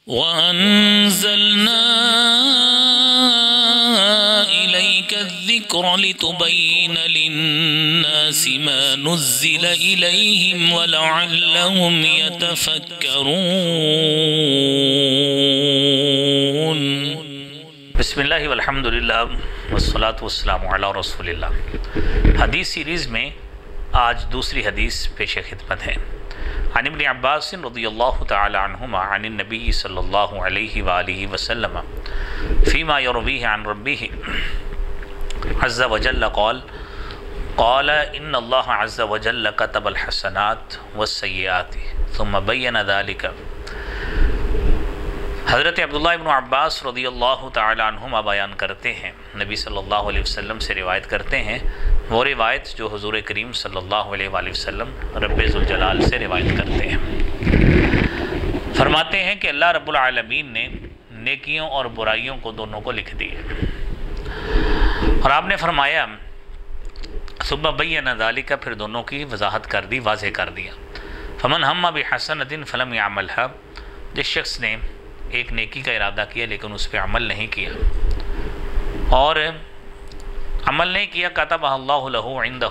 وَأَنزَلْنَا إِلَيْكَ الذِّكْرَ لِتُبَيِّنَ لِلنَّاسِ مَا نُزِّلَ إِلَيْهِمْ وَلَعَلَّهُمْ يَتَفَكَّرُونَ۔ بسم اللہ والحمدللہ والصلاة والسلام علی رسول اللہ۔ حدیث سیریز میں آج دوسری حدیث پیش خدمت ہے۔ عن ابن عباس رضی اللہ تعالی عنہما عن النبی صلی اللہ علیہ وآلہ وسلم فیما یرویہ عن ربہ عز وجل قال ان اللہ عز وجل كتب الحسنات والسیئات ثم بین ذلك۔ حضرت عبداللہ ابن عباس رضی اللہ تعالی عنہما بیان کرتے ہیں، نبی صلی اللہ علیہ وسلم سے روایت کرتے ہیں، وہ روایت جو حضور کریم صلی اللہ علیہ وآلہ وسلم رب ذوالجلال سے روایت کرتے ہیں۔ فرماتے ہیں کہ اللہ رب العالمین نے نیکیوں اور برائیوں کو دونوں کو لکھ دیا، اور آپ نے فرمایا ثم بین ذالک، پھر دونوں کی وضاحت کر دی، واضح کر دیا۔ فمن ہم بحسنۃ فلم یعملھا، جس شخص نے ایک نیکی کا ارادہ کیا لیکن اس پہ عمل نہیں کیا، اور عمل نہیں کیا، کتبہ اللہ لہ عندہ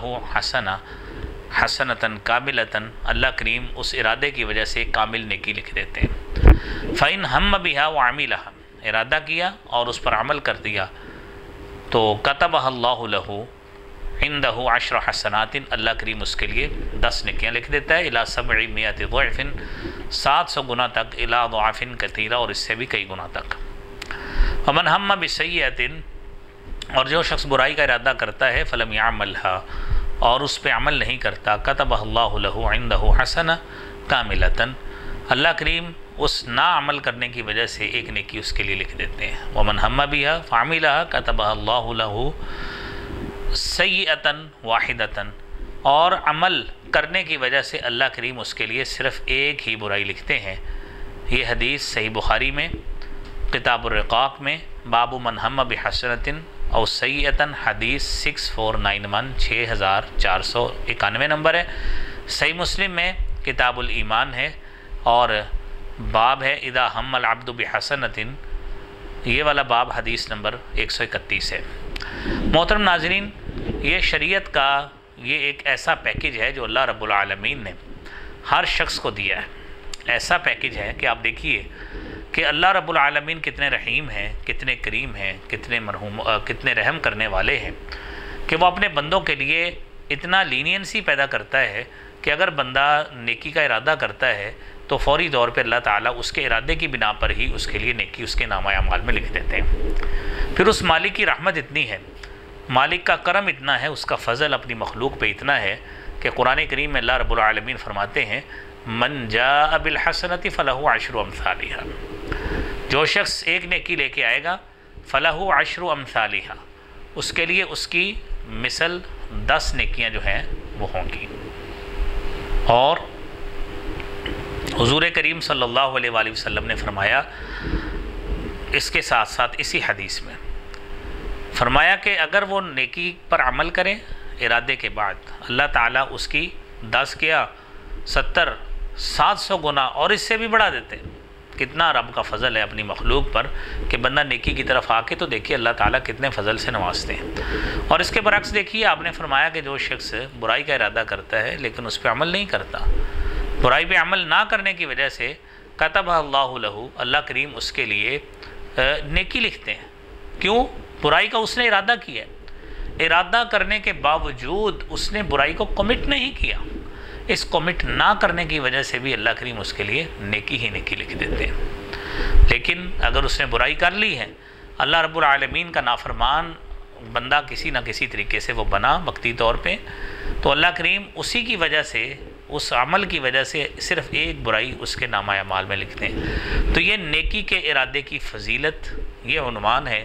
حسنۃ کاملۃ، اللہ کریم اس ارادے کی وجہ سے کامل نیکی لکھ دیتے ہیں۔ فإن ہم بہا وعملھا، ارادہ کیا اور اس پر عمل کر دیا تو کتبہ اللہ لہ عندہ عشر حسنات، اللہ کریم اس کے لیے 10 نیکیاں لکھ دیتا ہے، الی 700 ضعف، 700 گنا تک، الی ضعف کثیرہ، اور اس سے بھی کئی گنا تک۔ ومن ہم بسیئۃ، اور جو شخص برائی کا ارادہ کرتا ہے، فلم یعملھا، اور اس پہ عمل نہیں کرتا، کتبہ اللہ لہ عندہ حسنہ کاملۃ، اللہ کریم اس نا عمل کرنے کی وجہ سے ایک نیکی اس کے لیے لکھ دیتے ہیں۔ ومن ہم بہا فعملھا کتبہ اللہ لہ سیئۃ واحدۃ، اور عمل کرنے کی وجہ سے اللہ کریم اس کے لیے صرف ایک ہی برائی لکھتے ہیں۔ یہ حدیث صحیح بخاری میں کتاب الرقاق میں باب من ہم بحسنۃ او سیئۃ، حدیث 6491، 6491 نمبر ہے۔ صحیح مسلم میں کتاب الایمان ہے، اور باب ہے اذا ہم العبد بحسنۃ، یہ والا باب حدیث نمبر 131 ہے۔ محترم ناظرین، یہ شریعت کا یہ ایک ایسا پیکج ہے جو اللہ رب العالمین نے ہر شخص کو دیا ہے۔ ایسا پیکج ہے کہ آپ دیکھیے کہ اللہ رب العالمین کتنے رحیم ہیں، کتنے کریم ہیں، کتنے رحم کرنے والے ہیں، کہ وہ اپنے بندوں کے لیے اتنا لینینسی پیدا کرتا ہے کہ اگر بندہ نیکی کا ارادہ کرتا ہے تو فوری طور پہ اللہ تعالیٰ اس کے ارادے کی بنا پر ہی اس کے لیے نیکی اس کے نامہ اعمال میں لکھ دیتے ہیں۔ پھر اس مالک کی رحمت اتنی ہے، مالک کا کرم اتنا ہے، اس کا فضل اپنی مخلوق پہ اتنا ہے کہ قرآن کریم میں اللہ رب العالمین فرماتے ہیں من جاء بالحسنۃ فلہ عشر امثالھا، جو شخص ایک نیکی لے کے آئے گا فلہ عشر امثالھا، اس کے لیے اس کی مثل 10 نیکیاں جو ہیں وہ ہوں گی۔ اور حضور کریم صلی اللہ علیہ وآلہ وسلم نے فرمایا اس کے ساتھ ساتھ اسی حدیث میں فرمایا کہ اگر وہ نیکی پر عمل کرے ارادے کے بعد، اللہ تعالیٰ اس کی 10 کیا 70 700 گنا اور اس سے بھی بڑھا دیتے ہیں۔ کتنا رب کا فضل ہے اپنی مخلوق پر کہ بندہ نیکی کی طرف آ کے تو دیکھیے اللہ تعالیٰ کتنے فضل سے نوازتے ہیں۔ اور اس کے برعکس دیکھیے آپ نے فرمایا کہ جو شخص برائی کا ارادہ کرتا ہے لیکن اس پہ عمل نہیں کرتا، برائی پہ عمل نہ کرنے کی وجہ سے کتبہ اللہ لہ، اللہ کریم اس کے لیے نیکی لکھتے ہیں۔ کیوں؟ برائی کا اس نے ارادہ کیا، ارادہ کرنے کے باوجود اس نے برائی کو کمٹ نہیں کیا، اس کمٹ نہ کرنے کی وجہ سے بھی اللہ کریم اس کے لیے نیکی ہی نیکی لکھ دیتے ہیں۔ لیکن اگر اس نے برائی کر لی ہے، اللہ رب العالمین کا نافرمان بندہ کسی نہ کسی طریقے سے وہ بنا وقتی طور پہ، تو اللہ کریم اسی کی وجہ سے، اس عمل کی وجہ سے صرف ایک برائی اس کے نامہ اعمال میں لکھتے ہیں۔ تو یہ نیکی کے ارادے کی فضیلت یہ عنوان ہے،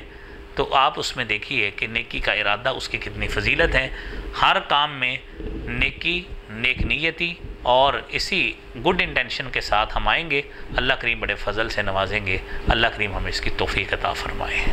تو آپ اس میں دیکھیے کہ نیکی کا ارادہ اس کی کتنی فضیلت ہے۔ ہر کام میں نیکی، نیک نیتی اور اسی گڈ انٹینشن کے ساتھ ہم آئیں گے، اللہ کریم بڑے فضل سے نوازیں گے۔ اللہ کریم ہمیں اس کی توفیق عطا فرمائے۔